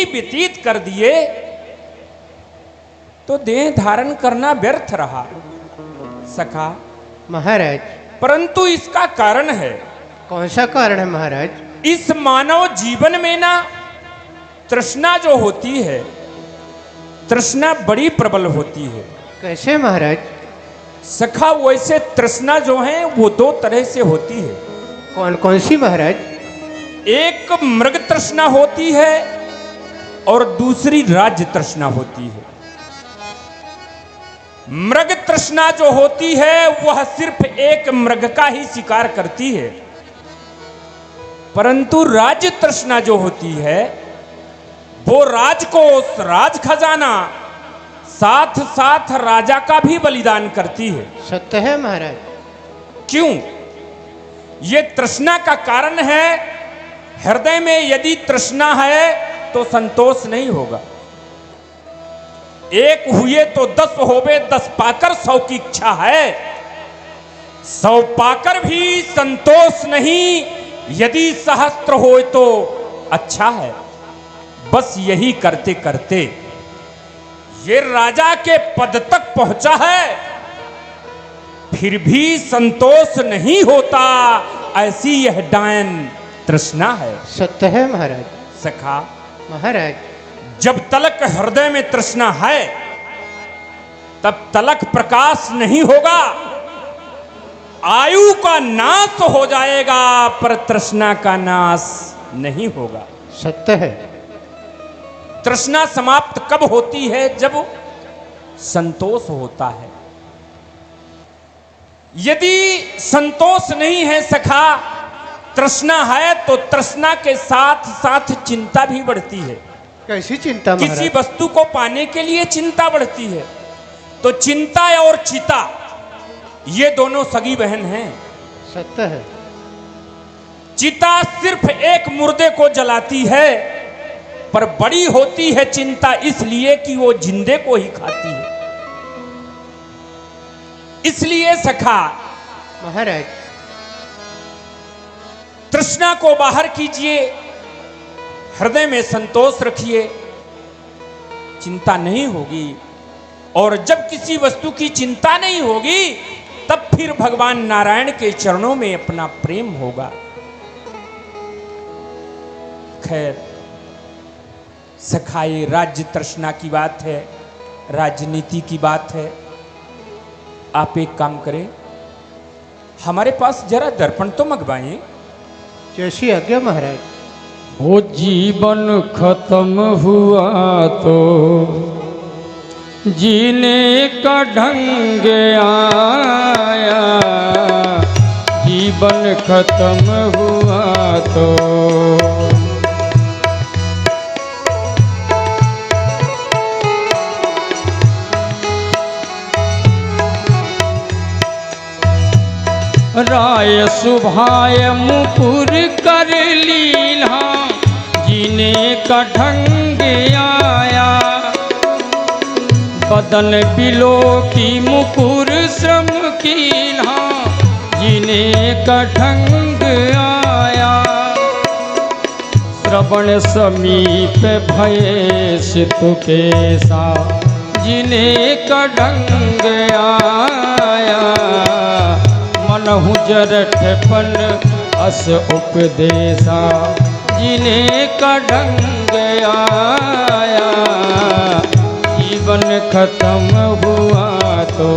व्यतीत कर दिए तो देह धारण करना व्यर्थ रहा सखा। महाराज, परंतु इसका कारण है। कौन सा कारण है महाराज? इस मानव जीवन में ना तृष्णा जो होती है, तृष्णा बड़ी प्रबल होती है। कैसे महाराज? सखा, वैसे तृष्णा जो है वो दो तरह से होती है। कौन कौन सी महाराज? एक मृग तृष्णा होती है और दूसरी राज्य तृष्णा होती है। मृग तृष्णा जो होती है वह सिर्फ एक मृग का ही शिकार करती है, परंतु राज्य तृष्णा जो होती है वो राजकोष, राज खजाना, साथ साथ राजा का भी बलिदान करती है। सत्य है महाराज। क्यों? ये तृष्णा का कारण है। हृदय में यदि तृष्णा है तो संतोष नहीं होगा। एक हुए तो 10 होवे, 10 पाकर 100 की इच्छा है। 100 पाकर भी संतोष नहीं, यदि सहस्त्र हो तो अच्छा है। बस यही करते करते ये राजा के पद तक पहुंचा है, फिर भी संतोष नहीं होता। ऐसी यह डायन तृष्णा है। सत्य है महाराज। सखा, महाराज, जब तलक हृदय में तृष्णा है तब तलक प्रकाश नहीं होगा। आयु का नाश हो जाएगा पर तृष्णा का नाश नहीं होगा। सत्य है। तृष्णा समाप्त कब होती है? जब संतोष होता है। यदि संतोष नहीं है सखा, तृष्णा है, तो तृष्णा के साथ साथ चिंता भी बढ़ती है। कैसी चिंता महाराज? किसी वस्तु को पाने के लिए चिंता बढ़ती है। तो चिंता और चिता ये दोनों सगी बहन हैं। सत्य है। चिता सिर्फ एक मुर्दे को जलाती है, पर बड़ी होती है चिंता इसलिए कि वो जिंदे को ही खाती है। इसलिए सखा महाराज, तृष्णा को बाहर कीजिए, हृदय में संतोष रखिए, चिंता नहीं होगी। और जब किसी वस्तु की चिंता नहीं होगी तब फिर भगवान नारायण के चरणों में अपना प्रेम होगा। खैर सखा, ये राज्य तृष्णा की बात है, राजनीति की बात है। आप एक काम करें, हमारे पास जरा दर्पण तो मंगवाएं। जैसी आज्ञा महाराज। वो जीवन खत्म हुआ तो जीने का ढंग आया, जीवन खत्म हुआ तो राय सुभाय मुकुर कर लीला, जीने का ढंग आया, बदन बिलो की मुकुर श्रम कीन्हा, जीने का ढंग आया, श्रवण समीप भये सितु केसा, जीने का ढंग आया, मनहु जरठपन अस उपदेशा, जीने का ढंग आया, जीवन खत्म हुआ तो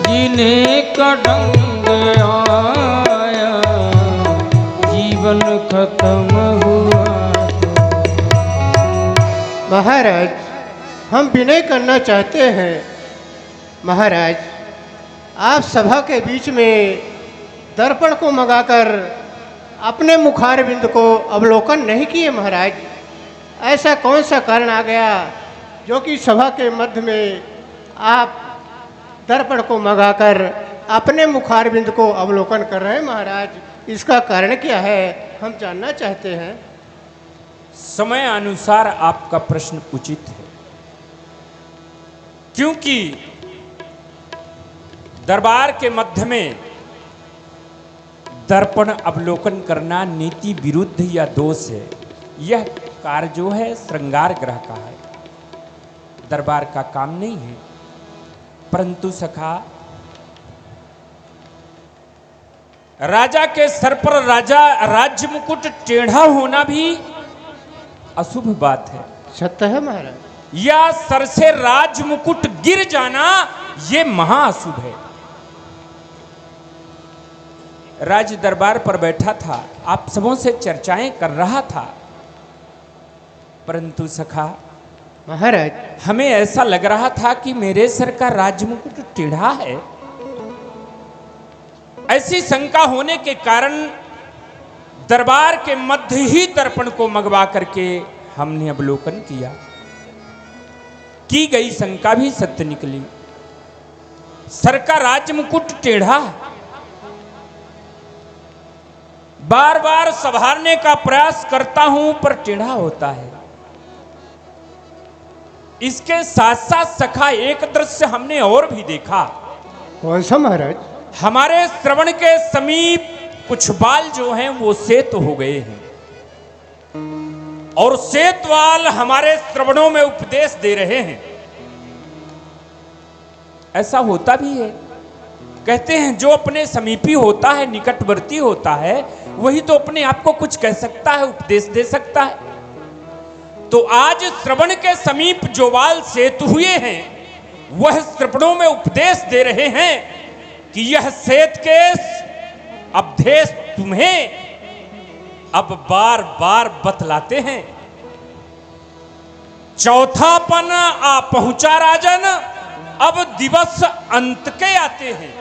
जीने का ढंग आया, जीवन खत्म हुआ तो। महाराज, हम विनय करना चाहते हैं। महाराज, आप सभा के बीच में दर्पण को मंगाकर अपने मुखारविंद को अवलोकन नहीं किए। महाराज, ऐसा कौन सा कारण आ गया जो कि सभा के मध्य में आप दर्पण को मंगाकर अपने मुखारविंद को अवलोकन कर रहे हैं? महाराज, इसका कारण क्या है, हम जानना चाहते हैं। समय अनुसार आपका प्रश्न उचित है, क्योंकि दरबार के मध्य में दर्पण अवलोकन करना नीति विरुद्ध या दोष है। यह कार्य जो है श्रृंगार ग्रह का है, दरबार का काम नहीं है। परंतु सखा, राजा के सर पर राज्य मुकुट टेढ़ा होना भी अशुभ बात है। सत्य है महाराज। या सर से राज मुकुट गिर जाना ये महाअशुभ है। राज दरबार पर बैठा था, आप सबों से चर्चाएं कर रहा था, परंतु सखा महाराज, हमें ऐसा लग रहा था कि मेरे सर का राज मुकुट टेढ़ा है। ऐसी शंका होने के कारण दरबार के मध्य ही दर्पण को मंगवा करके हमने अवलोकन किया। की गई शंका भी सत्य निकली। सर का राज मुकुट टेढ़ा है। बार बार संभालने का प्रयास करता हूं पर टेढ़ा होता है। इसके साथ साथ सखा एक दृश्य हमने और भी देखा। कौन सा महाराज? हमारे श्रवण के समीप कुछ बाल जो हैं वो सेत हो गए हैं और सेतवाल हमारे श्रवणों में उपदेश दे रहे हैं। ऐसा होता भी है। कहते हैं जो अपने समीपी होता है, निकटवर्ती होता है, वही तो अपने आप को कुछ कह सकता है, उपदेश दे सकता है। तो आज श्रवण के समीप जो बाल सेतु हुए हैं वह श्रवणों में उपदेश दे रहे हैं कि यह सेत केस उपदेश तुम्हें अब बार बार बतलाते हैं। चौथापन आ पहुंचा राजन, अब दिवस अंत के आते हैं।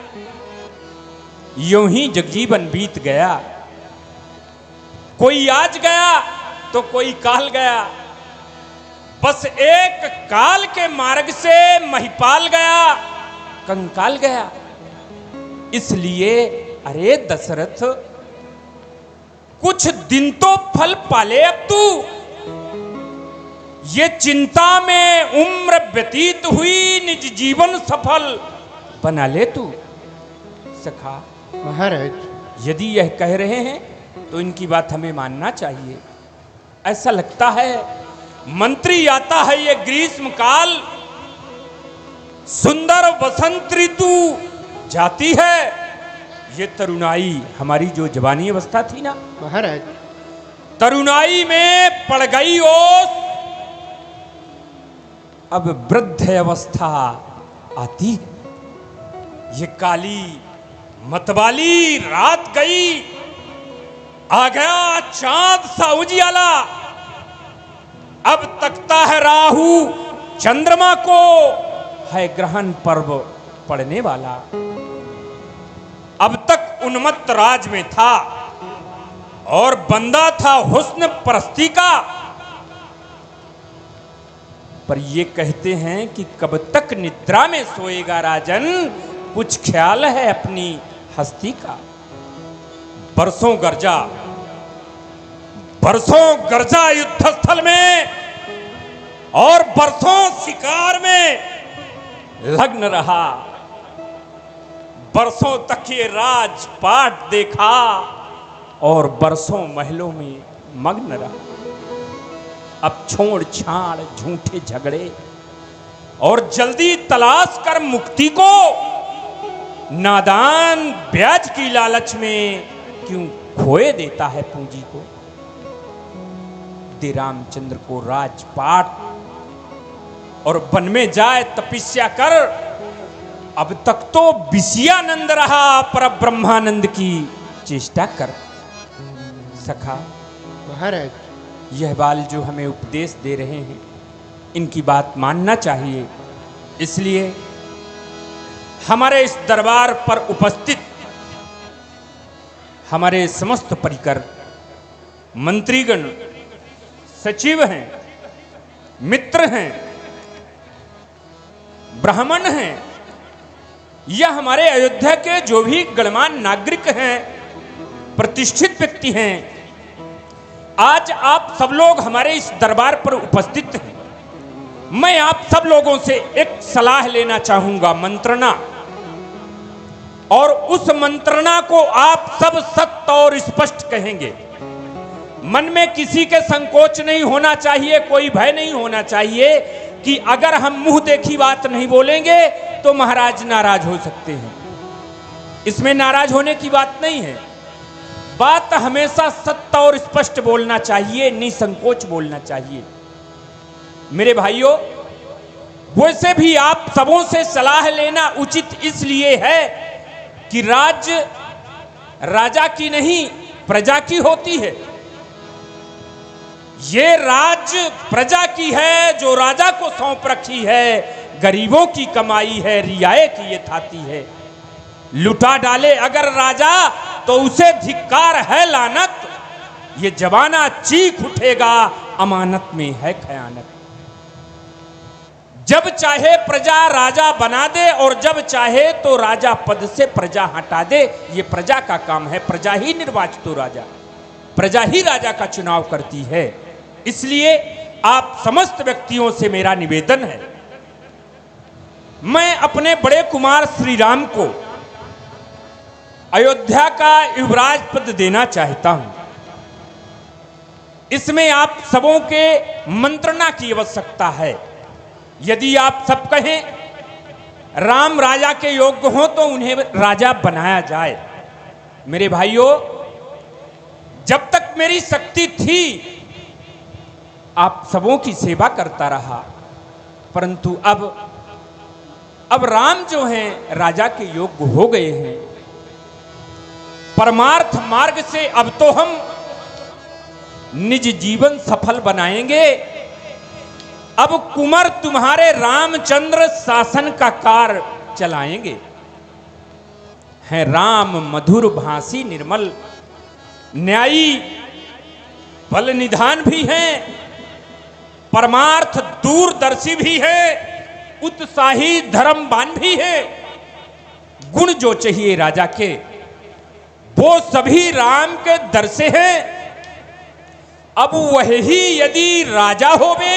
यूं ही जगजीवन बीत गया। कोई आज गया तो कोई काल गया। बस एक काल के मार्ग से महिपाल गया, कंकाल गया। इसलिए अरे दशरथ, कुछ दिन तो फल पाले अब तू। ये चिंता में उम्र व्यतीत हुई, निज जीवन सफल बना ले तू। सखा महाराज, यदि यह कह रहे हैं तो इनकी बात हमें मानना चाहिए। ऐसा लगता है मंत्री आता है ये ग्रीष्म काल, सुंदर वसंत ऋतु जाती है, ये तरुणाई हमारी जो जवानी अवस्था थी ना महाराज, तरुणाई में पड़ गई ओस, अब वृद्ध अवस्था आती है। ये काली मतवाली रात गई, आ गया चांद सा उजियाला। अब तकता है राहु चंद्रमा को, है ग्रहण पर्व पड़ने वाला। अब तक उन्मत्त राज में था और बंदा था हुस्न परस्ती का। पर ये कहते हैं कि कब तक निद्रा में सोएगा राजन, कुछ ख्याल है अपनी हस्ती का। बरसों गरजा युद्ध स्थल में और बरसों शिकार में लग्न रहा। बरसों तक ये राजपाट देखा और बरसों महलों में मग्न रहा। अब छोड़ छाड़ झूठे झगड़े और जल्दी तलाश कर मुक्ति को, नादान ब्याज की लालच में क्यों खोए देता है पूंजी को। दे रामचंद्र को राजपाट और वन में जाए तपस्या कर। अब तक तो विषयानंद रहा, पर ब्रह्मानंद की चेष्टा कर। सखा महाराज, यह बाल जो हमें उपदेश दे रहे हैं, इनकी बात मानना चाहिए। इसलिए हमारे इस दरबार पर उपस्थित हमारे समस्त परिकर मंत्रीगण, सचिव हैं, मित्र हैं, ब्राह्मण हैं, या हमारे अयोध्या के जो भी गणमान्य नागरिक हैं, प्रतिष्ठित व्यक्ति हैं, आज आप सब लोग हमारे इस दरबार पर उपस्थित हैं। मैं आप सब लोगों से एक सलाह लेना चाहूंगा, मंत्रणा। और उस मंत्रणा को आप सब सत्य और स्पष्ट कहेंगे। मन में किसी के संकोच नहीं होना चाहिए, कोई भय नहीं होना चाहिए कि अगर हम मुंह देखी बात नहीं बोलेंगे तो महाराज नाराज हो सकते हैं। इसमें नाराज होने की बात नहीं है। बात हमेशा सत्य और स्पष्ट बोलना चाहिए, निसंकोच बोलना चाहिए। मेरे भाइयों, वैसे भी आप सबों से सलाह लेना उचित इसलिए है कि राज्य राजा की नहीं प्रजा की होती है। ये राज्य प्रजा की है जो राजा को सौंप रखी है, गरीबों की कमाई है, रियाए की ये थाती है। लुटा डाले अगर राजा तो उसे धिक्कार है लानत, ये जमाना चीख उठेगा अमानत में है खयानत। जब चाहे प्रजा राजा बना दे और जब चाहे तो राजा पद से प्रजा हटा दे, ये प्रजा का काम है। प्रजा ही निर्वाचित राजा, प्रजा ही राजा का चुनाव करती है। इसलिए आप समस्त व्यक्तियों से मेरा निवेदन है, मैं अपने बड़े कुमार श्री राम को अयोध्या का युवराज पद देना चाहता हूं। इसमें आप सबों के मंत्रणा की आवश्यकता है। यदि आप सब कहें राम राजा के योग्य हो तो उन्हें राजा बनाया जाए। मेरे भाइयों, जब तक मेरी शक्ति थी आप सबों की सेवा करता रहा, परंतु अब राम जो हैं राजा के योग्य हो गए हैं। परमार्थ मार्ग से अब तो हम निज जीवन सफल बनाएंगे। अब कुंवर तुम्हारे रामचंद्र शासन का कार चलाएंगे। हैं राम मधुर भाषी निर्मल, न्यायी बल निधान भी हैं, परमार्थ दूरदर्शी भी है, उत्साही धर्मवान भी है। गुण जो चाहिए राजा के वो सभी राम के दर से हैं। अब वही यदि राजा होवे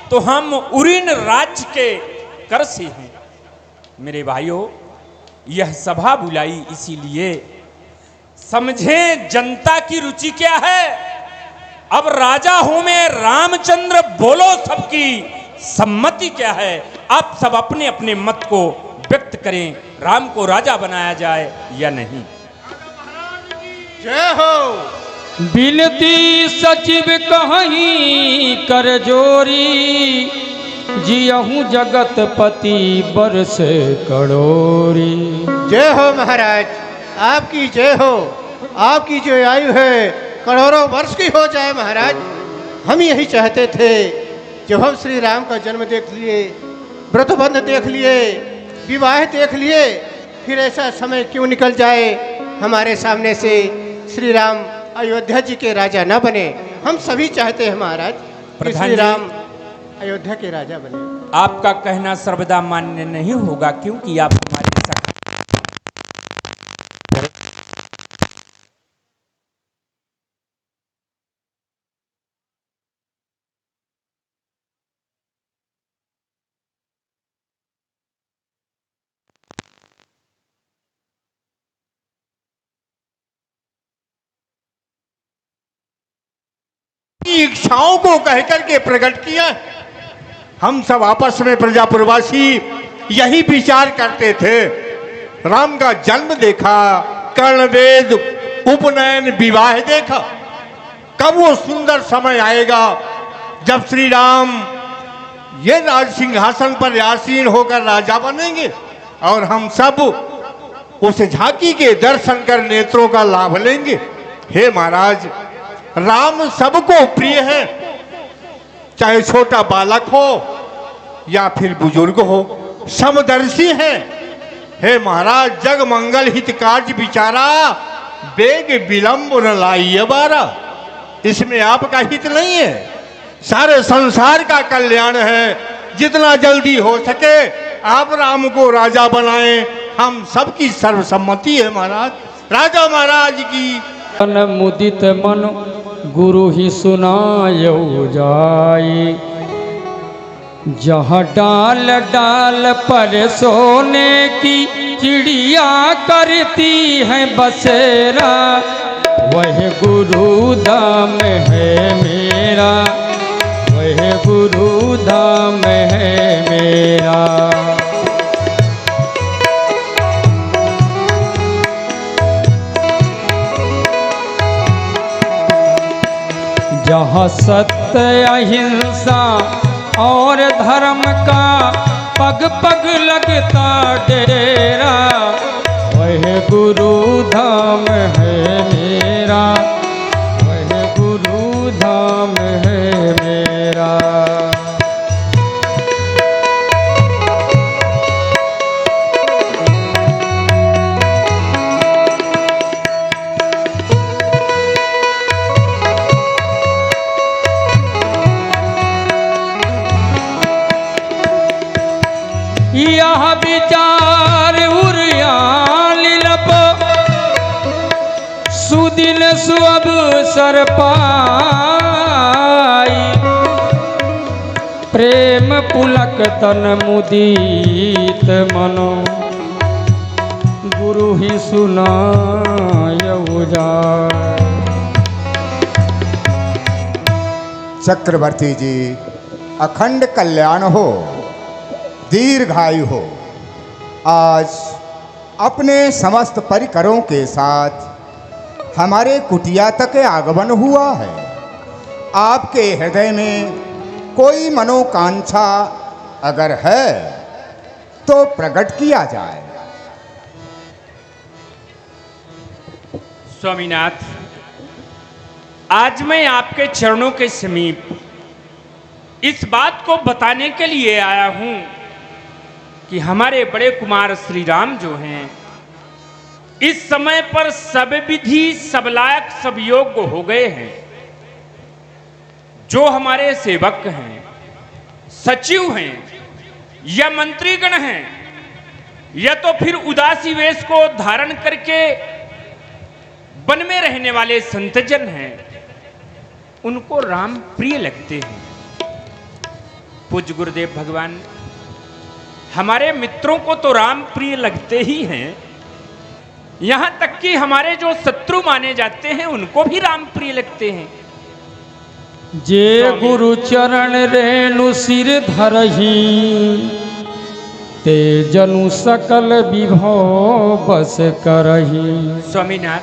तो हम उरिन राज्य के कर से हैं। मेरे भाइयों, यह सभा बुलाई इसीलिए समझें जनता की रुचि क्या है। अब राजा हूं मैं रामचंद्र, बोलो सबकी सम्मति क्या है। आप सब अपने अपने मत को व्यक्त करें, राम को राजा बनाया जाए या नहीं। जय हो। बिनती सचिव कहीं कर जोरी, जियहूँ जगतपति बरस करोरी। जय हो महाराज, आपकी जय हो। आपकी जो आयु है करोड़ों वर्ष की हो जाए महाराज। हम यही चाहते थे, जब हम श्री राम का जन्म देख लिए, व्रतबंध देख लिए, विवाह देख लिए, फिर ऐसा समय क्यों निकल जाए हमारे सामने से श्री राम अयोध्या जी के राजा न बने। हम सभी चाहते हैं महाराज कि श्री राम अयोध्या के राजा बने। आपका कहना सर्वदा मान्य नहीं होगा, क्योंकि आप हमारे साथ इच्छाओं को कहकर के प्रकट किया। हम सब आपस में प्रजापुरवासी यही विचार करते थे। राम का जन्म देखा, कर्णवेद, उपनयन, विवाह देखा। कब वो सुंदर समय आएगा जब श्री राम ये राज सिंहासन पर आसीन होकर राजा बनेंगे और हम सब उस झांकी के दर्शन कर नेत्रों का लाभ लेंगे। हे महाराज, राम सबको प्रिय है, चाहे छोटा बालक हो या फिर बुजुर्ग हो, समदर्शी है। हे महाराज, जग मंगल हित कार्य विचारा, बेग विलंब न लाइए बारा। इसमें आपका हित नहीं है, सारे संसार का कल्याण है। जितना जल्दी हो सके आप राम को राजा बनाएं, हम सबकी सर्वसम्मति है महाराज। राजा महाराज की। मुदित मन गुरु ही सुनायो जाए, जहाँ डाल डाल पर सोने की चिड़िया करती है बसेरा, वह गुरु धाम है मेरा, वह गुरु धाम है मेरा। जहाँ सत्य अहिंसा और धर्म का पग पग लगता डेरा, वह गुरु धाम है मेरा, वह गुरु धाम है मेरा। यह विचार उरियालिलप सुदिन सुअवसर पाई, प्रेम पुलक तन मुदित मनो, गुरु ही सुनायउ जाय। चक्रवर्ती जी, अखंड कल्याण हो, दीर्घायु हो। आज अपने समस्त परिकरों के साथ हमारे कुटिया तक आगमन हुआ है। आपके हृदय में कोई मनोकांक्षा अगर है तो प्रकट किया जाए। स्वामीनाथ, आज मैं आपके चरणों के समीप इस बात को बताने के लिए आया हूं कि हमारे बड़े कुमार श्री राम जो हैं, इस समय पर सब विधि सब लायक सब योग्य हो गए हैं। जो हमारे सेवक हैं, सचिव हैं या मंत्रीगण हैं, या तो फिर उदासी वेश को धारण करके वन में रहने वाले संतजन हैं, उनको राम प्रिय लगते हैं। पूज्य गुरुदेव भगवान, हमारे मित्रों को तो राम प्रिय लगते ही हैं, यहां तक कि हमारे जो शत्रु माने जाते हैं उनको भी राम प्रिय लगते हैं। जे गुरु चरण रेणु सिर धरही, ते जनु सकल विभव बस करही। स्वामीनाथ,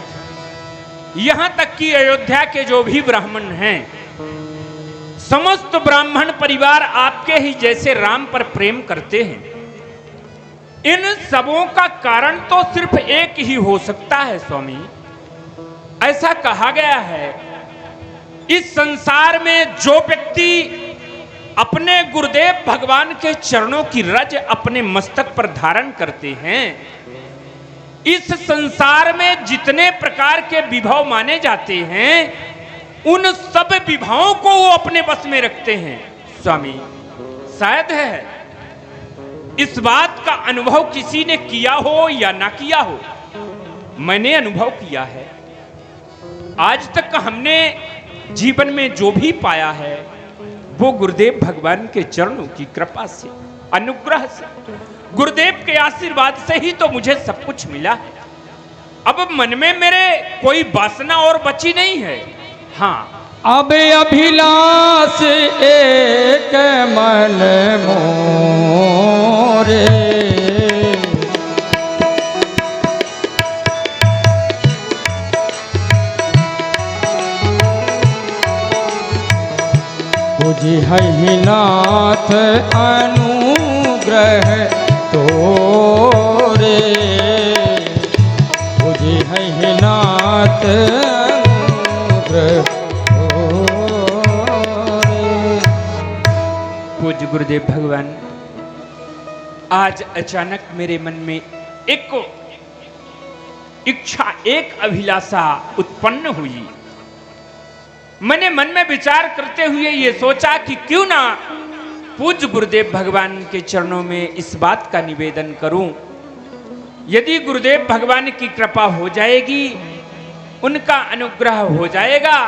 यहां तक कि अयोध्या के जो भी ब्राह्मण हैं, समस्त ब्राह्मण परिवार आपके ही जैसे राम पर प्रेम करते हैं। इन सबों का कारण तो सिर्फ एक ही हो सकता है स्वामी। ऐसा कहा गया है, इस संसार में जो व्यक्ति अपने गुरुदेव भगवान के चरणों की रज अपने मस्तक पर धारण करते हैं, इस संसार में जितने प्रकार के विभव माने जाते हैं, उन सब विभवों को वो अपने बस में रखते हैं। स्वामी, शायद है इस बात का अनुभव किसी ने किया हो या ना किया हो, मैंने अनुभव किया है। आज तक हमने जीवन में जो भी पाया है वो गुरुदेव भगवान के चरणों की कृपा से, अनुग्रह से, गुरुदेव के आशीर्वाद से ही तो मुझे सब कुछ मिला। अब मन में मेरे कोई वासना और बची नहीं है। हाँ, अब अभिलाष एक मन मोरे, बुझहि नाथ अनुग्रह तोरे, बुझहि नाथ अनुग्रह। पूज्य गुरुदेव भगवान, आज अचानक मेरे मन में एक इच्छा, एक अभिलाषा उत्पन्न हुई। मैंने मन में विचार करते हुए ये सोचा कि क्यों ना पूज्य गुरुदेव भगवान के चरणों में इस बात का निवेदन करूं। यदि गुरुदेव भगवान की कृपा हो जाएगी, उनका अनुग्रह हो जाएगा,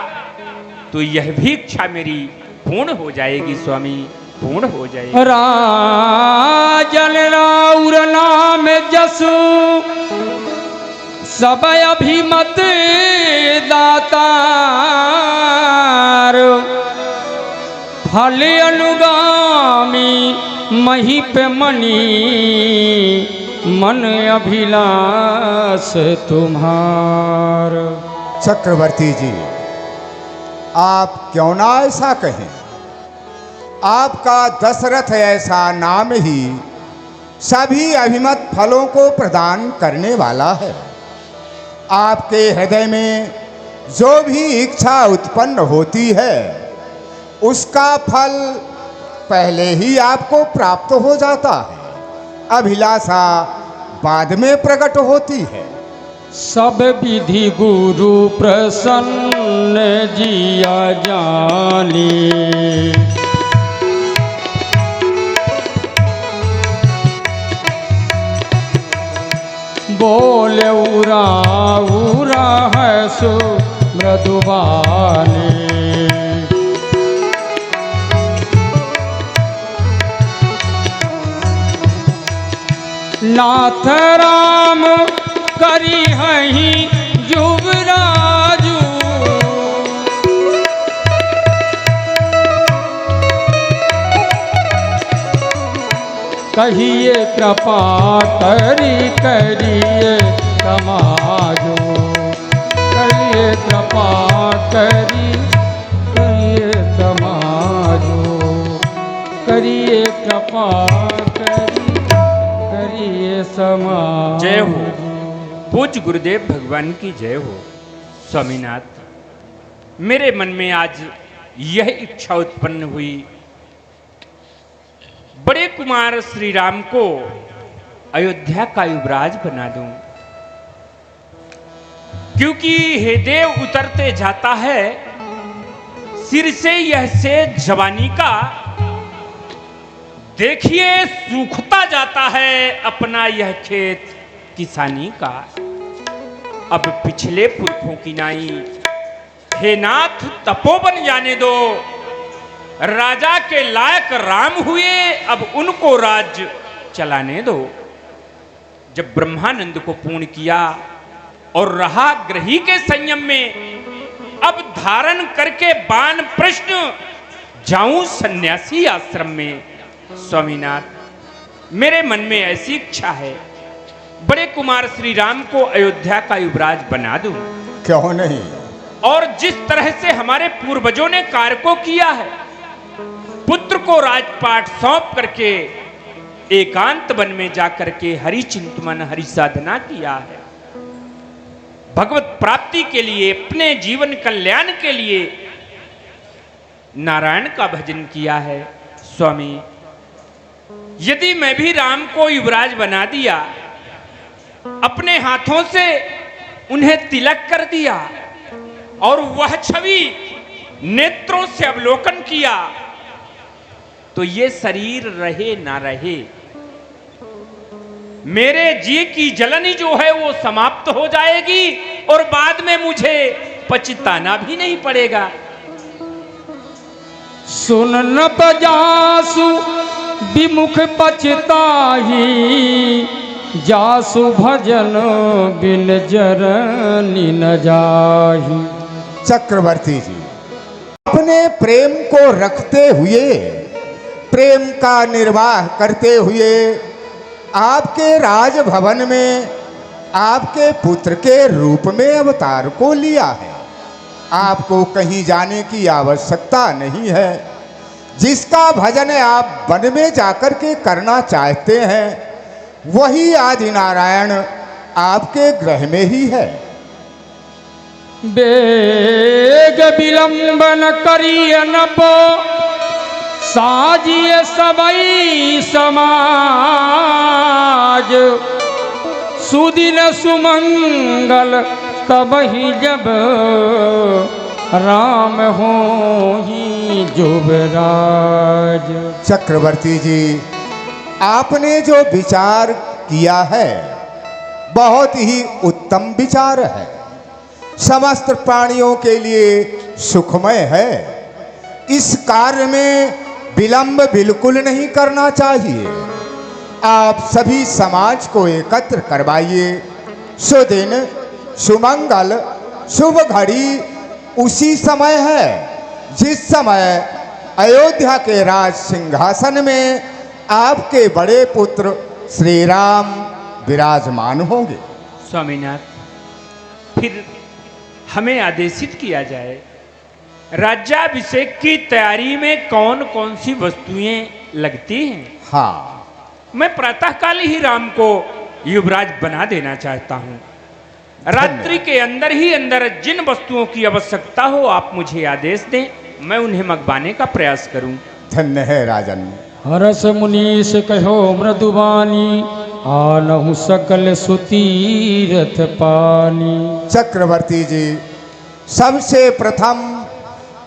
तो यह भी इच्छा मेरी पूर्ण हो जाएगी स्वामी, पूर्ण हो जाएगी। राजन राउर नाम जसु सब अभिमत दातार फल अनुगामी महीप मणि मन अभिलाष तुम्हार। चक्रवर्ती जी, आप क्यों ना ऐसा कहें। आपका दशरथ ऐसा नाम ही सभी अभिमत फलों को प्रदान करने वाला है। आपके हृदय में जो भी इच्छा उत्पन्न होती है उसका फल पहले ही आपको प्राप्त हो जाता है, अभिलाषा बाद में प्रकट होती है। सब विधि गुरु प्रसन्न जिया जानी, बोले उरा उरा है सु मृदुबानी। नाथ राम करी हही युवराजू, कहिए कृपा करी करिए समाजो, करिए कृपा करी करिए समाजो, करिए कृपा करी करिए समाज। जय हो पूज्य गुरुदेव भगवान की जय हो। स्वामीनाथ, मेरे मन में आज यह इच्छा उत्पन्न हुई, बड़े कुमार श्री राम को अयोध्या का युवराज बना दूं, क्योंकि हे देव उतरते जाता है सिर से यह सेज जवानी का, देखिए सूखता जाता है अपना यह खेत किसानी का। अब पिछले पुरखों की नाई हे नाथ तपोवन जाने दो, राजा के लायक राम हुए अब उनको राज्य चलाने दो। जब ब्रह्मानंद को पूर्ण किया और रहा ग्रही के संयम में, अब धारण करके बाण प्रश्न जाऊं सन्यासी आश्रम में। स्वामीनाथ, मेरे मन में ऐसी इच्छा है, बड़े कुमार श्री राम को अयोध्या का युवराज बना दूं। क्यों नहीं। और जिस तरह से हमारे पूर्वजों ने कार्य को किया है, पुत्र को राजपाट सौंप करके एकांत वन में जाकर के हरि चिंतन हरि साधना किया है, भगवत प्राप्ति के लिए, अपने जीवन कल्याण के लिए नारायण का भजन किया है। स्वामी, यदि मैं भी राम को युवराज बना दिया, अपने हाथों से उन्हें तिलक कर दिया और वह छवि नेत्रों से अवलोकन किया, तो ये शरीर रहे ना रहे, मेरे जी की जलनी जो है वो समाप्त हो जाएगी और बाद में मुझे पछताना भी नहीं पड़ेगा। सुन न पजासु विमुख पछताही, जासु भजन बिन जरनी न जाही। चक्रवर्ती जी, अपने प्रेम को रखते हुए, प्रेम का निर्वाह करते हुए आपके राजभवन में आपके पुत्र के रूप में अवतार को लिया है। आपको कहीं जाने की आवश्यकता नहीं है। जिसका भजन आप वन में जाकर के करना चाहते हैं, वही आदि नारायण आपके ग्रह में ही है। बेग विलंबन करिय नपो, साजिए सबई समाज। सुदिन सुमंगल तबहि जब, राम हो ही युवराज। चक्रवर्ती जी, आपने जो विचार किया है बहुत ही उत्तम विचार है, समस्त प्राणियों के लिए सुखमय है। इस कार्य में विलंब बिल्कुल नहीं करना चाहिए। आप सभी समाज को एकत्र करवाइए। सो दिन सुमंगल शुभ घड़ी उसी समय है जिस समय अयोध्या के राज सिंहासन में आपके बड़े पुत्र श्री राम विराजमान होंगे। स्वामीनाथ, फिर हमें आदेशित किया जाए, राज्याभिषेक की तैयारी में कौन कौन सी वस्तुएं लगती हैं? हाँ, मैं प्रातःकाल ही राम को युवराज बना देना चाहता हूं। रात्रि के अंदर ही अंदर जिन वस्तुओं की आवश्यकता हो आप मुझे आदेश दें, मैं उन्हें मंगवाने का प्रयास करूं। धन्य है राजन। हरस मुनीश कहो मृदुबानी, आनहु सकल सुतीरथ पानी। चक्रवर्ती जी, सबसे प्रथम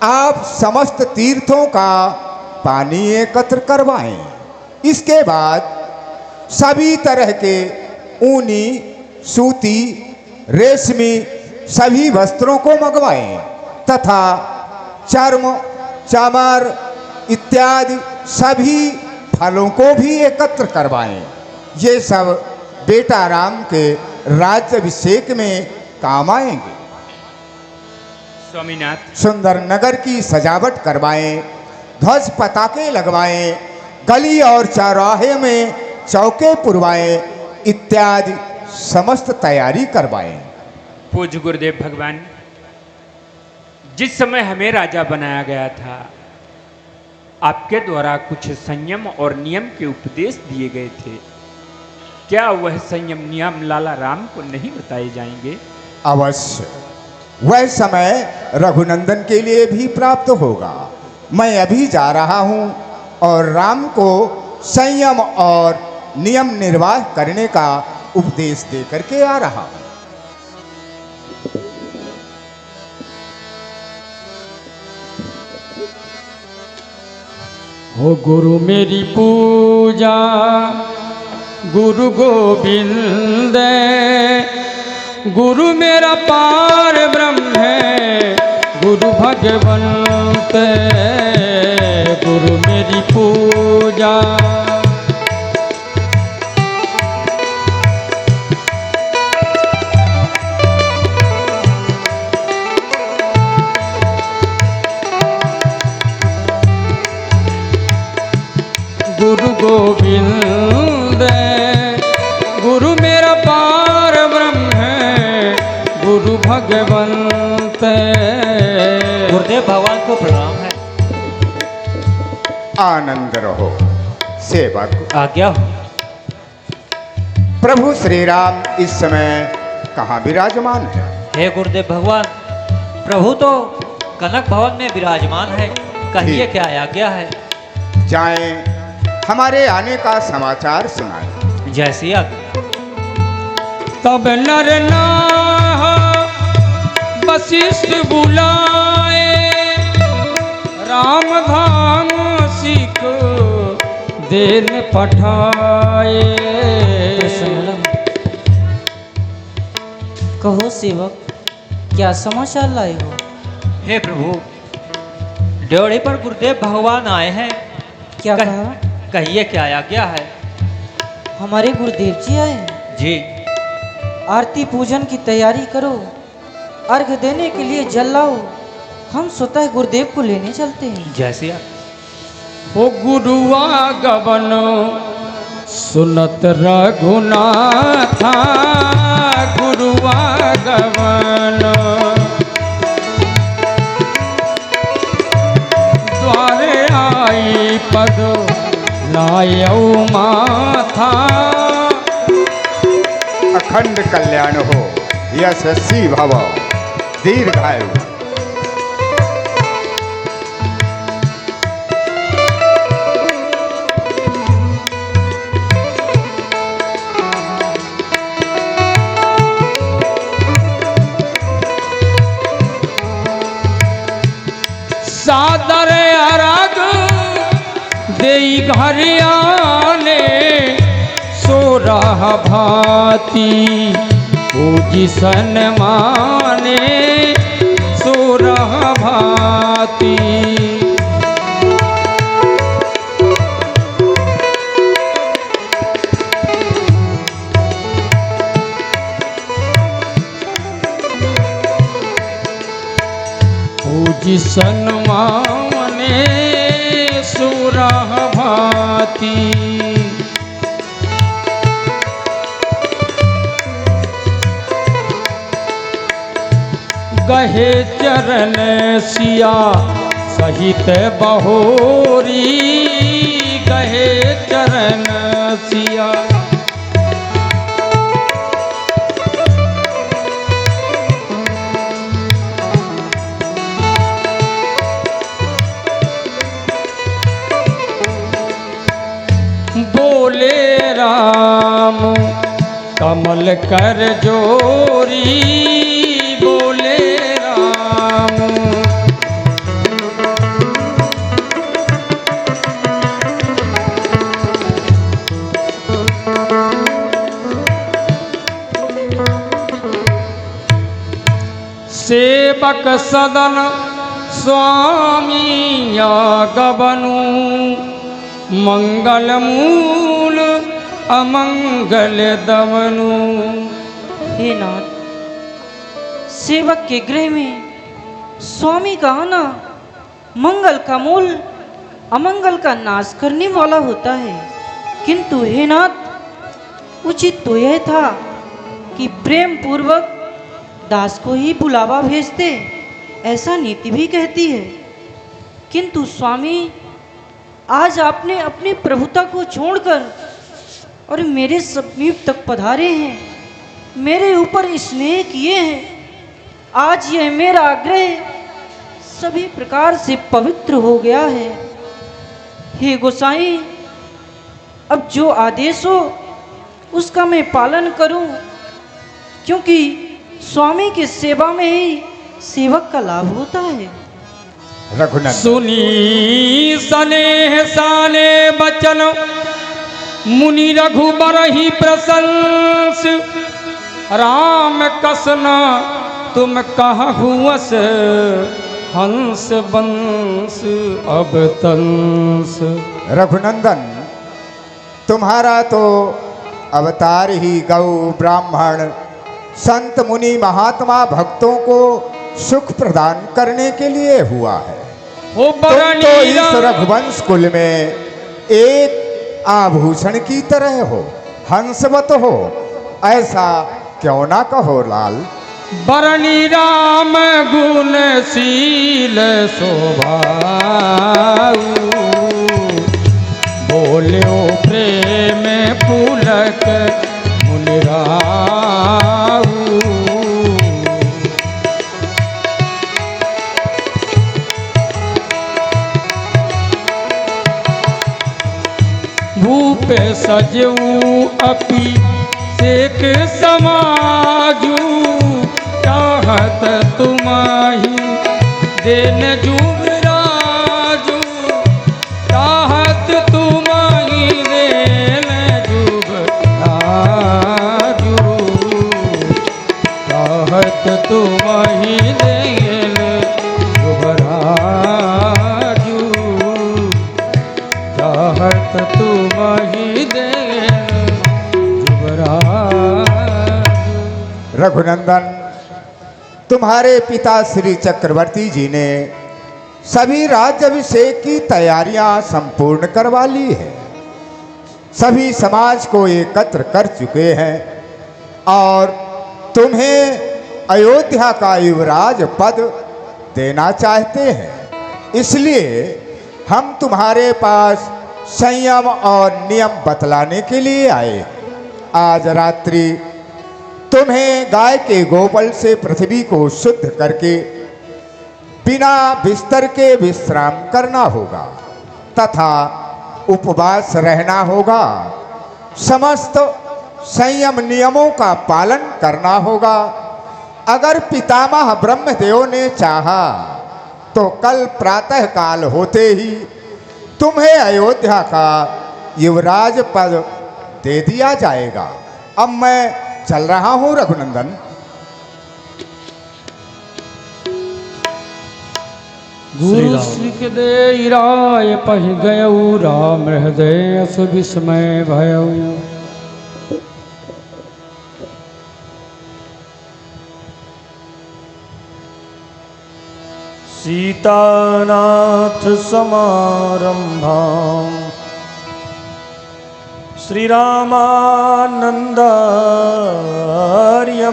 आप समस्त तीर्थों का पानी एकत्र करवाएं। इसके बाद सभी तरह के ऊनी, सूती, रेशमी सभी वस्त्रों को मंगवाएं तथा चर्म, चामर इत्यादि सभी फलों को भी एकत्र करवाएं। ये सब बेटा राम के राज्याभिषेक में काम आएंगे। स्वामीनाथ, सुंदर नगर की सजावट करवाएं, ध्वज पताके लगवाएं, गली और चौराहे में चौके पुरवाएं इत्यादि समस्त तैयारी करवाएं। पूज्य गुरुदेव भगवान, जिस समय हमें राजा बनाया गया था, आपके द्वारा कुछ संयम और नियम के उपदेश दिए गए थे। क्या वह संयम नियम लाला राम को नहीं बताए जाएंगे? अवश्य, वह समय रघुनंदन के लिए भी प्राप्त होगा। मैं अभी जा रहा हूं और राम को संयम और नियम निर्वाह करने का उपदेश दे करके आ रहा हूं। हो गुरु मेरी पूजा गुरु गोविंद, गुरु मेरा पार ब्रह्म है, गुरु भगवंत, गुरु मेरी पूजा। गुरु गोविंद, गुरु मेरा पार ब्रह्म है, गुरु भगवंत। गुरुदेव भगवान को प्रणाम है। आनंद रहो सेवक। आज्ञा हो। प्रभु श्री राम इस समय कहाँ विराजमान है? हे गुरुदेव भगवान, प्रभु तो कनक भवन में विराजमान है। कहिए क्या आज्ञा है? जाएं, हमारे आने का समाचार सुनाएं। जैसी आज्ञा। तब नर नाह वशिष्ठ बुलाए, राम धाम सीख देन पठाए। कहो सेवक, क्या समाचार लाए हो? हे प्रभु, ड्योढ़ी पर गुरुदेव भगवान आए हैं। क्या कहा? कहिए क्या आज्ञा है? हमारे गुरुदेव जी आए हैं। जी। आरती पूजन की तैयारी करो, अर्घ देने के लिए जल लाओ। हम स्वतः गुरुदेव को लेने चलते हैं। जैसी आज्ञा। ओ गुरुआगमन सुनत रघुनाथा, गुरुआगमन द्वारे आई पद लायौ माथा। अखंड कल्याण हो, यशस्वी भव, दीर्घायु। सादर अरग देई घर आने, सो रहा भाती पूजी सन माने, सो रहा भाती। जिसन माने सुरह भांति। गहे चरण सिया सहित बहोरी, गहे चरण सिया। बोले राम कमल कर जोरी, बोले राम। सेवक सदन स्वामी गबनु, मंगल मूल अमंगल दमनु। हे नाथ, सेवक के गृह में स्वामी का आना मंगल का मूल अमंगल का नाश करने वाला होता है, किंतु हे नाथ, उचित तो यह था कि प्रेम पूर्वक दास को ही बुलावा भेजते, ऐसा नीति भी कहती है। किंतु स्वामी, आज आपने अपनी प्रभुता को छोड़कर और मेरे समीप तक पधारे हैं, मेरे ऊपर स्नेह किए हैं। आज यह मेरा आग्रह सभी प्रकार से पवित्र हो गया है। हे गोसाई, अब जो आदेश हो उसका मैं पालन करूं, क्योंकि स्वामी की सेवा में ही सेवक का लाभ होता है। रघुनंदन सुनी सनेह साने बचन, मुनि रघुबर ही प्रशंस। राम कसना तुम कहहुअस, हंस बंस अब तंस। रघुनंदन, तुम्हारा तो अवतार ही गौ ब्राह्मण संत मुनि महात्मा भक्तों को सुख प्रदान करने के लिए हुआ है। ओ तुम तो इस रघुवंश कुल में एक आभूषण की तरह हो, हंसवत हो, ऐसा क्यों ना कहो लाल। बरनी राम गुणशील शोभाऊ, बोल्यो प्रेम पुलक मुनिराऊ। भूप सजऊ अपि सेक समाजू, चाहत तुम्हारी देन जुबराजू, चाहत तुम्हारी देन जुबराजू, चाहत तुम्हारी देन जुबराजू, चाहत तुम्हारी देन जुबराजू। रघुनंदन, तुम्हारे पिता श्री चक्रवर्ती जी ने सभी राज्याभिषेक की तैयारियां संपूर्ण करवा ली है, सभी समाज को एकत्र कर चुके हैं और तुम्हें अयोध्या का युवराज पद देना चाहते हैं। इसलिए हम तुम्हारे पास संयम और नियम बतलाने के लिए आए। आज रात्रि तुम्हें गाय के गोबर से पृथ्वी को शुद्ध करके बिना बिस्तर के विश्राम करना होगा तथा उपवास रहना होगा। समस्त संयम नियमों का पालन करना होगा। अगर पितामह ब्रह्मदेव ने चाहा तो कल प्रातः काल होते ही तुम्हें अयोध्या का युवराज पद दे दिया जाएगा। अब मैं चल रहा हूं रघुनंदन। गुरु सिख दे राय पहि गयऊ, राम हृदय अस विस्मय भयऊ। सीतानाथ समारंभां श्रीरामानंदार्य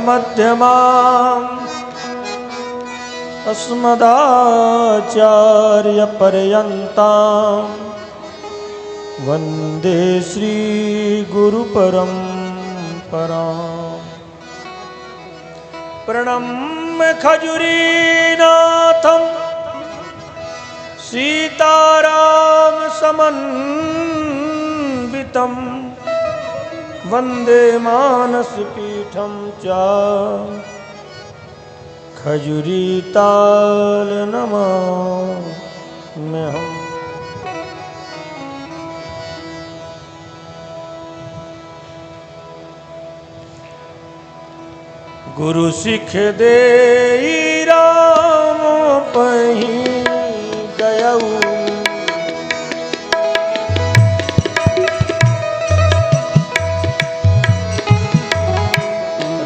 मध्यमाम् अस्मदाचार्य पर्यन्तां वन्दे श्री गुरु परम्पराम्। प्रणम्य खजुरीनाथं सीताराम समन्वितं वन्दे मानसपीठं च खजुरीताल नमाम्यहम्। गुरु सिख दे राम पही गयऊ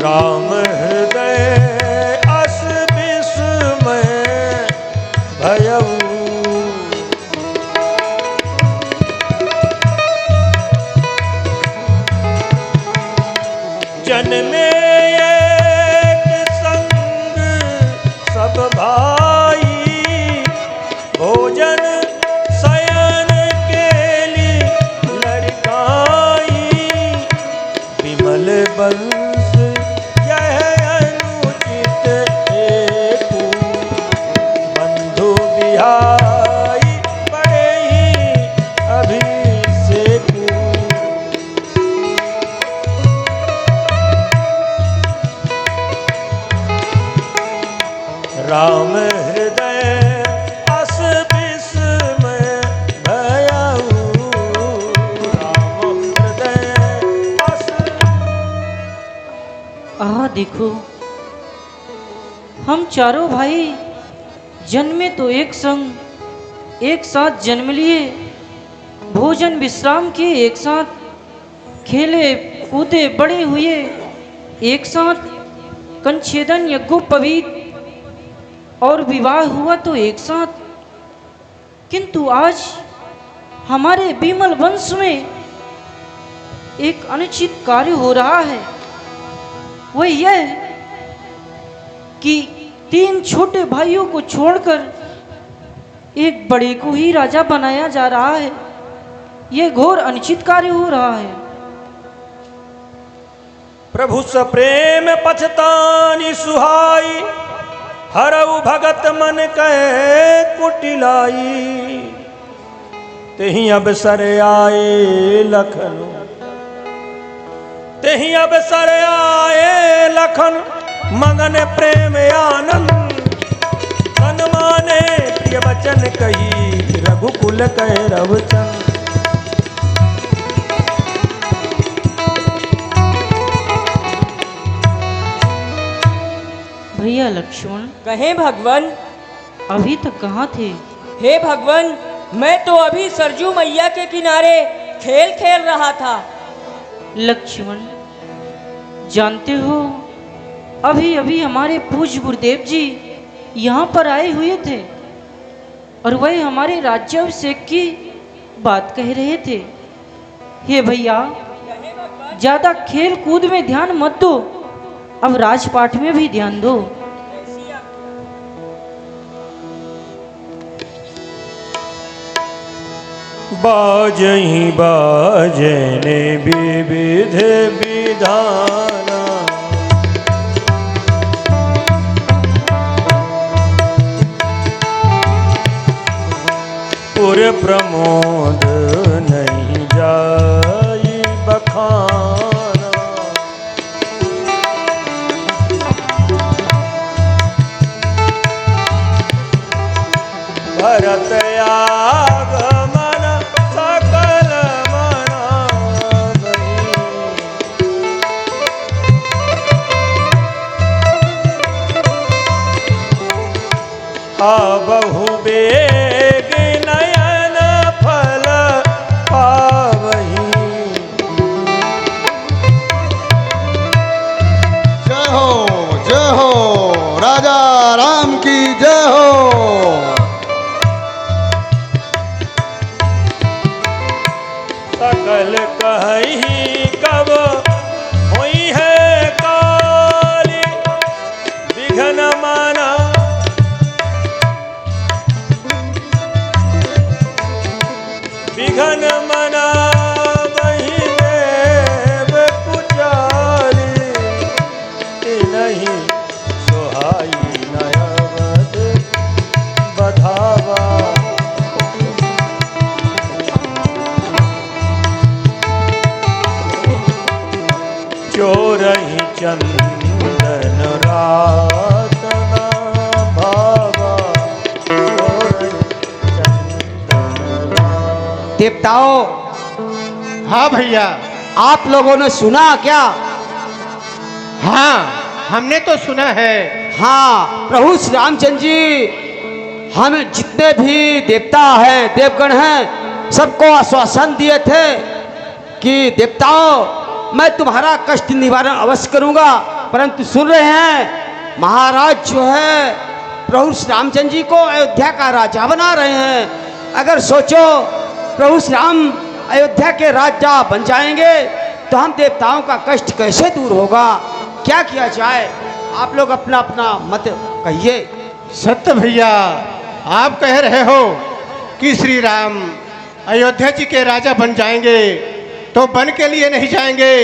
राम हृदय अस विस्मय भयऊ। जन्मे सब भाई भोजन शयन केली लड़काई विमल बंश यह अनुचित हेतु बंधु बिहाई बड़े ही अभिषेकु। राम हृदय अस विस्मय भयऊ। राम हृदय अस। देखो, हम चारों भाई जन्मे तो एक संग, एक साथ जन्म लिए, भोजन विश्राम किए एक साथ, खेले कूदे बड़े हुए एक साथ, कंछेदन यज्ञोपवीत और विवाह हुआ तो एक साथ। किंतु आज हमारे विमल वंश में एक अनुचित कार्य हो रहा है। वह यह कि 3 छोटे भाइयों को छोड़कर एक बड़े को ही राजा बनाया जा रहा है। यह घोर अनुचित कार्य हो रहा है। प्रभु सप्रेम पछतानी सुहाई हरऊ भगत मन कहे कुटिलाई। तेहि अब सर आए लखन, तेहि अब सर आए लखन मगन प्रेम आनंद। तन माने प्रिय वचन कही रघुकुल कहे रवचन। भैया लक्ष्मण, कहे भगवान, अभी तक कहाँ थे? हे भगवान, मैं तो अभी सरजू मैया के किनारे खेल खेल रहा था। लक्ष्मण, जानते हो अभी अभी हमारे पूज्य गुरुदेव जी यहाँ पर आए हुए थे और वह हमारे राज्याभिषेक की बात कह रहे थे। हे भैया, ज्यादा खेल कूद में ध्यान मत दो, अब राजपाठ में भी ध्यान दो। बाजही बाजने विविध विधाना पुर प्रमोद नहीं जाई बखाना। भरत आगमन सकल मना गई। आ बहु बेग नयन फल पा सकल कहीं कब हुई है काली विघन माना विघन मना वही देव कुचाली नहीं सुहाई नयवद बधावा चोरही चंदन रात ना भावा देवताओं, हाँ भैया। आप लोगों ने सुना क्या? हाँ, हमने तो सुना है। हाँ, प्रभु श्री रामचंद्र जी हमें जितने भी देवता हैं, देवगण हैं, सबको आश्वासन दिए थे कि देवताओं, मैं तुम्हारा कष्ट निवारण अवश्य करूंगा। परंतु सुन रहे हैं, महाराज जो है प्रभु श्री रामचंद्र जी को अयोध्या का राजा बना रहे हैं। अगर सोचो प्रभु श्री राम अयोध्या के राजा बन जाएंगे तो हम देवताओं का कष्ट कैसे दूर होगा? क्या किया जाए? आप लोग अपना अपना मत कहिए। सत्य भैया, आप कह रहे हो कि श्री राम अयोध्या जी के राजा बन जाएंगे तो वन के लिए नहीं जाएंगे,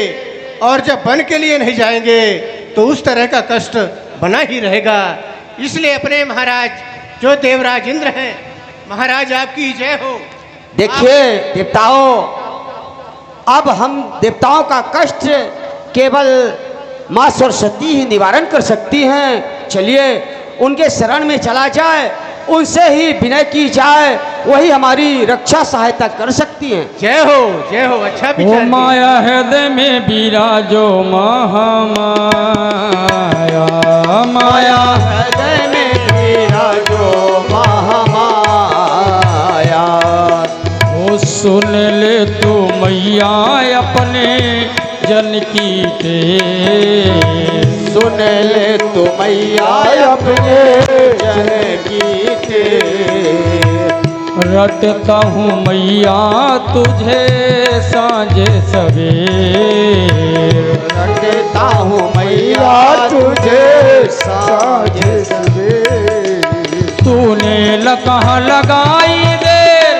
और जब वन के लिए नहीं जाएंगे तो उस तरह का कष्ट बना ही रहेगा। इसलिए अपने महाराज जो देवराज इंद्र हैं, महाराज आपकी जय हो। देखिए देवताओं, अब हम देवताओं का कष्ट केवल माँ सरस्वती ही निवारण कर सकती हैं। चलिए उनके शरण में चला जाए, उनसे ही विनय की जाए, वही हमारी रक्षा सहायता कर सकती हैं। जय हो। अच्छा ओ विचार माया हृदय में विराजो महामाया, माया हृदय में विराजो महामाया, ओ सुन ले तू मैया अपने जन की तेज, सुन ले तू मैया अपने जन की तेज, रटता हूँ मैया तुझे सांझ सवेर, रटता हूँ मैया तुझे साँझ सवेर, तूने कहाँ लगाई देर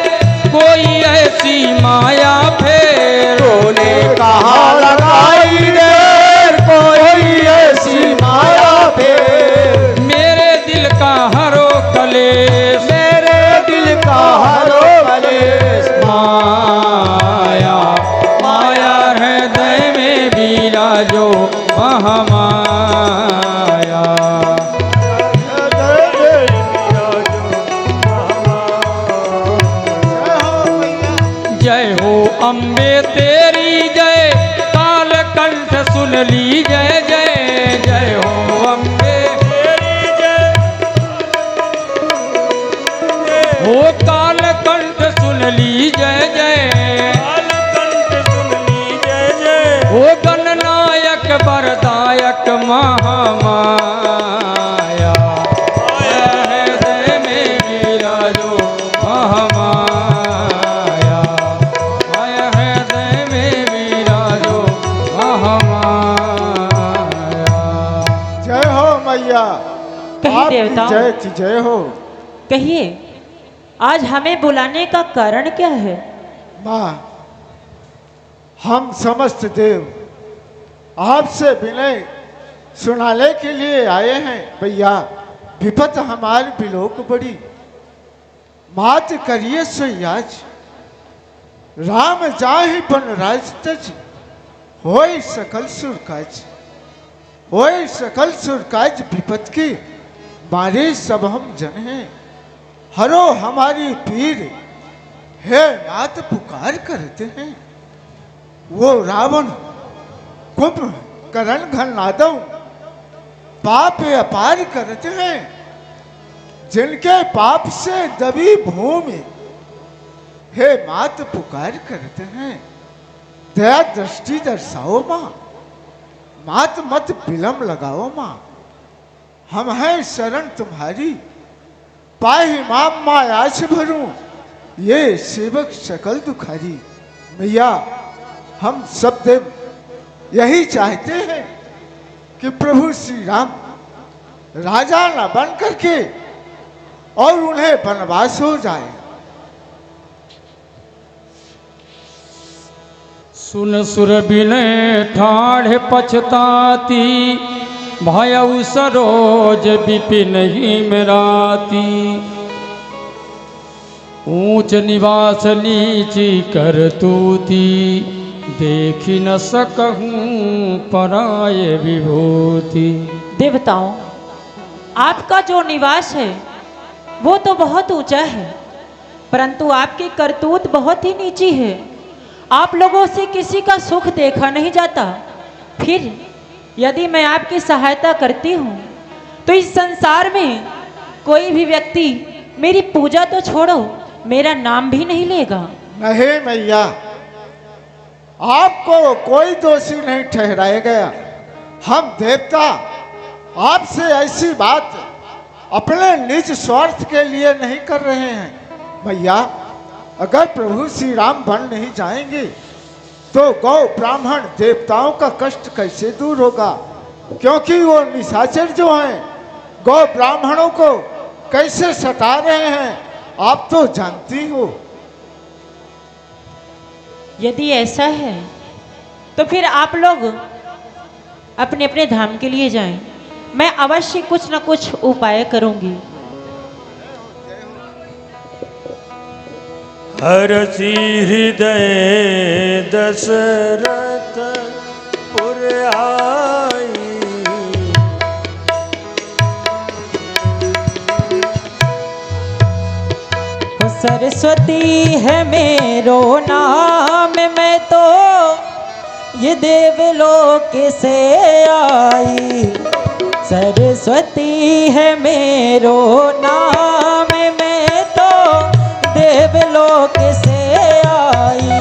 कोई ऐसी माया फेर, तूने कहाँ लगाई देर कोई ऐसी माया फेर, मेरे दिल का हरो कलेश, मेरे दिल का हरो कलेश, माया माया हृदय में विराजो महामाया, जय हो अम्बे तेरी जय, काल कंठ सुन ली जय जय, जय हो अम्बे तेरी जय, हो काल कंठ सुन ली जय जय, काल कंठ सुन ली जय जय, हो गणनायक वरदायक महामाया, हृदय में विराजो महामाया, हृदय में विराजो महामाया। जय हो मैया, कहिए आपकी देवताओं, जय की जय हो। कहिए आज हमें बुलाने का कारण क्या है? माँ, हम समस्त देव आपसे विनय सुनाने के लिए आए हैं। भैया, विपत हमारी बिलोक बड़ी, मात करिए सोयाज, राम जाहि बन राज तज, होय सकल सुरकाज, होय सकल सुरकाज, विपत की मारे सब हम जन हैं, हरो हमारी पीर, हे नाथ पुकार करते हैं। वो रावण कुंभकर्ण घनादव पाप अपार करते हैं, जिनके पाप से दबी भूमि, हे मात पुकार करते हैं। दया दृष्टि दर्शाओ माँ, मात मत विलम्ब लगाओ माँ, हम हैं शरण तुम्हारी, पाहि माम माया से भरूं, ये सेवक सकल दुखारी। भैया हम सब देव यही चाहते हैं कि प्रभु श्री राम राजा न बन करके और उन्हें वनवास हो जाए। सुन सुर बिनय ठाढ़ पछताती, भयउ सरोज विपिन ही मेराती। ऊंच निवास नीची करतूती, देखी न सकहूं पराय विभूति। देवताओं, आपका जो निवास है वो तो बहुत ऊंचा है, परंतु आपकी करतूत बहुत ही नीची है। आप लोगों से किसी का सुख देखा नहीं जाता। फिर यदि मैं आपकी सहायता करती हूँ तो इस संसार में कोई भी व्यक्ति मेरी पूजा तो छोड़ो, मेरा नाम भी नहीं लेगा। नहीं मैया, आपको कोई दोषी नहीं ठहराया गया। हम देवता आपसे ऐसी बात अपने निज स्वार्थ के लिए नहीं कर रहे हैं। भैया, अगर प्रभु श्री राम बन नहीं जाएंगे तो गौ ब्राह्मण देवताओं का कष्ट कैसे दूर होगा? क्योंकि वो निशाचर जो हैं गौ ब्राह्मणों को कैसे सता रहे हैं आप तो जानती हो। यदि ऐसा है तो फिर आप लोग अपने अपने धाम के लिए जाएं। मैं अवश्य कुछ न कुछ उपाय करूंगी। हरषि हृदय दशरथ पुर आई, सरस्वती है मेरो नाम, मैं तो ये देवलोक से आई। सरस्वती है मेरो नाम, मैं तो देवलोक से आई।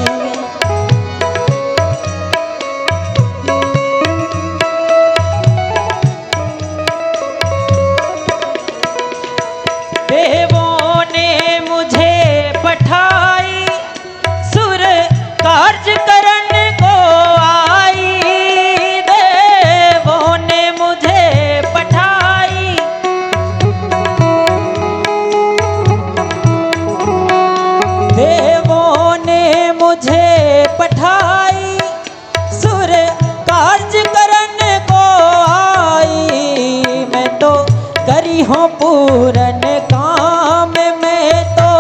देवों ने मुझे पठाई, सुर कार्य करने को आई। देवों ने मुझे पठाई, देवों ने मुझे पठाई, सुर कार्य करने को आई। मैं तो करी हूँ पूरन काम, मैं तो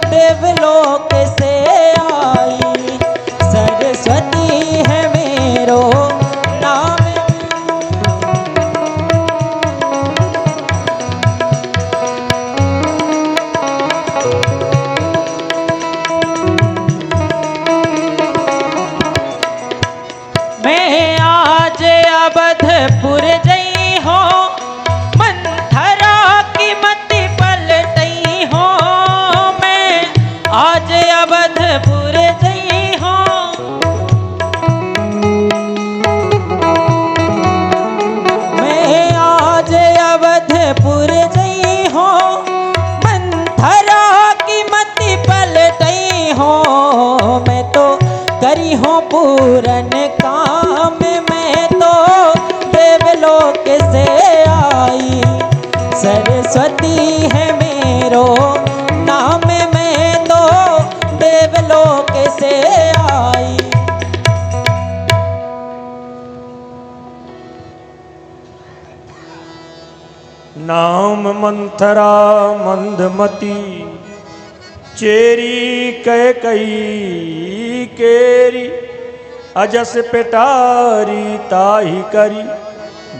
देवलोक से आई। सरस्वती है मेरो नाम। मैं आज अवधपुर जई हो, मंथरा की मति पलटई हो। मैं आज अवधपुर जई हो, मैं आज अवधपुर जई हो। मंथरा की मति पलटई हो, मैं तो करी हूँ पूरन काम, मैं तो देवलोक से आई। सरस्वती है मेरो नाम, मैं तो देवलोक से आई। नाम मंथरा मंदमती, चेरी कह कई केरी। अजस पेटारी ताही करी,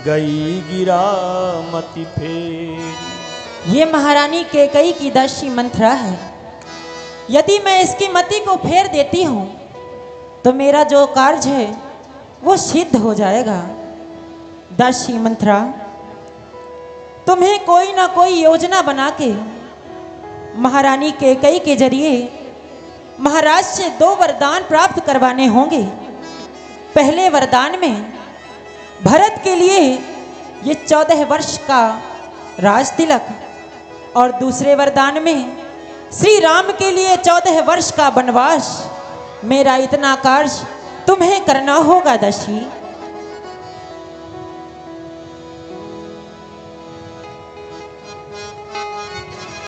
गई गिरा मति फेरी। ये महारानी कैकई की दासी मंथरा है। यदि मैं इसकी मति को फेर देती हूँ तो मेरा जो कार्य है वो सिद्ध हो जाएगा। दासी मंथरा, तुम्हें कोई ना कोई योजना बना के महारानी कैकई के जरिए महाराज से 2 वरदान प्राप्त करवाने होंगे। पहले वरदान में भरत के लिए ये 14 वर्ष का राज तिलक, और दूसरे वरदान में श्री राम के लिए 14 वर्ष का वनवास। मेरा इतना कर्ज तुम्हें करना होगा दशी।